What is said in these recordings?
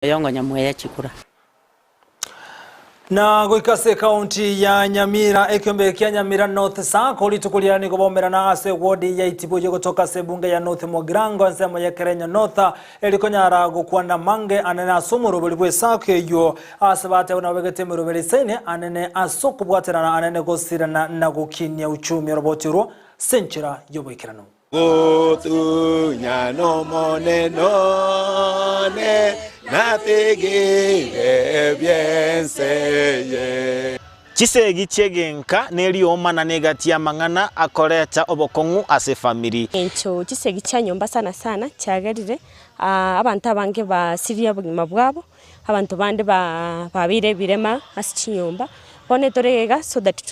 Yongo nyamweya chikura. Na goikase county ya Nyamira ekiombe kia Nyamira North Sako litukulia ni kubomera na ase wodi ya Itiboje kutoka sebunge ya North Mogirango nsemo ya Kerenya North elikonyara gukwana mange anene asumuru bulibwe sako yo asabate unawegete murubeli sene anene asokubwaterana anene gosirana na gukinya uchumi robotiro senchira yoboikirano Gotu nyano moneno ne nategere bienseye Chisegi chegenka neli omana negatia mangana akoreta obokongu ase family. Encho chisegi chanyomba sana chagerire abantu abange basiria bugima bwabo abantu bande babire birema asichinyomba bone torega so that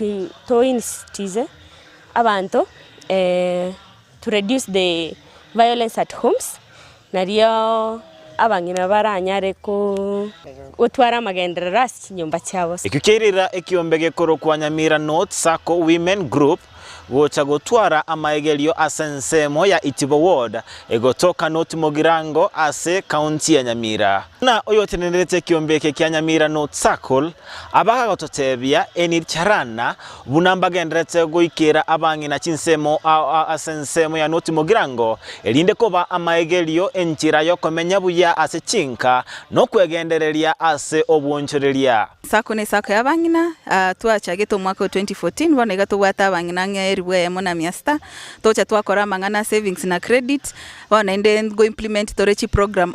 to instize abantu to reduce the violence at homes nario abangina baranyare ko utwara magendera asichinyomba cyabo Ekukirira ekiombege koro kwa Nyamira North Sako Women Group gocha gotwara amaegelio asensemo ya Itibo Ward egotoka North Mogirango ase county ya Nyamira na oyotenerete kiombeke kya Nyamira North Sako abaga gototebia eni charana bunambagendrete goikera abangina chinsemo asensemo ya North Mogirango elinde koba amaegelio enchira yokomenya buya ase chinka no kwegendereria ase obwonchoreria Sako ne sako yabangina twachageto mwaka 2014 bone gatubwata abangina ng'eribwe mona miasta tocha twakora mangana savings na credit bone ende go implement torechi program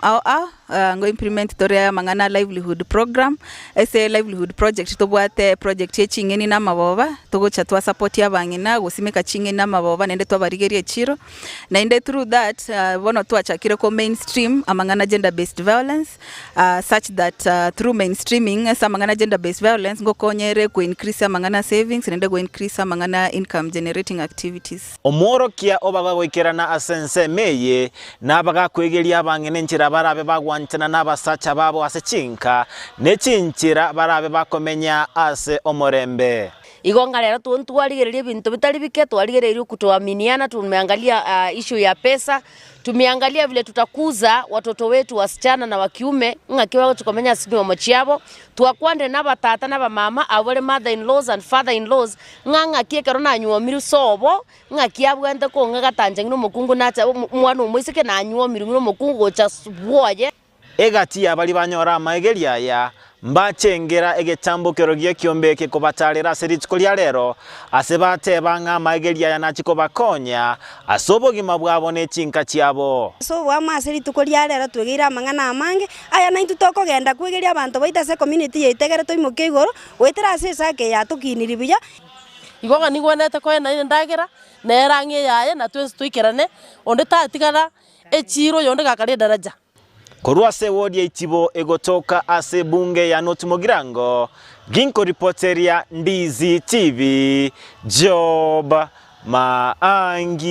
go implement tore mangana livelihood program ese livelihood project tobwate project yechingeni na maboba togocha twa support yabangina gosimeka chingeni na maboba nende twabarigerie chiro na ende through that bono twachakire ko mainstream amangana gender based violence such that through mainstreaming samangana gender based violence ngo konyere ku increase amangana savings nende go increase amangana income generating activities omoro kia obaga goikerana asense meye nabaga kwegeria abangene nchira barabe bagwantana nabasacha babo ase chinka ne chinchira barabe bakomenya ase omorembe Igonga lero tuwaligereria bintu bitali bike tuwaligereria kutoaminiana tumeangalia issue ya pesa tumeangalia vile tutakuza watoto wetu wasichana na wakiume ngakiwa tukomenya sidi wa mochiabo tuakwande na batata na bamama abole mother in laws and father in laws nganga kiekero na nyuomiru sobo ngakiabwende ko ngagatanje ngino mukungu nacha mwana umwisike na nyuomiru ngino mukungu gocha bwoye egati abali banyora amaegeria ya mbachengera egechambukero gye kiombeke kobatalera seritiko lya lero asebate banga amaegeria ya nachiko bakonya asobogima bwabo ne chinka cyabo so bwa seritiko lya lero twegira amangana amange aya na itutoko genda kwegeria abantu baita se community yitegere toimuke igoro wetera se sake ya tukiniri buya igoga nigwonete ko na ndagera nerangie yaye na twese tuikerane onde tatigara echiro yonde gakari daraja Korua se wodi ya Itibo egotoka ase bunge ya North Mogirango ginko reporteria Ndizi TV Job Maangi.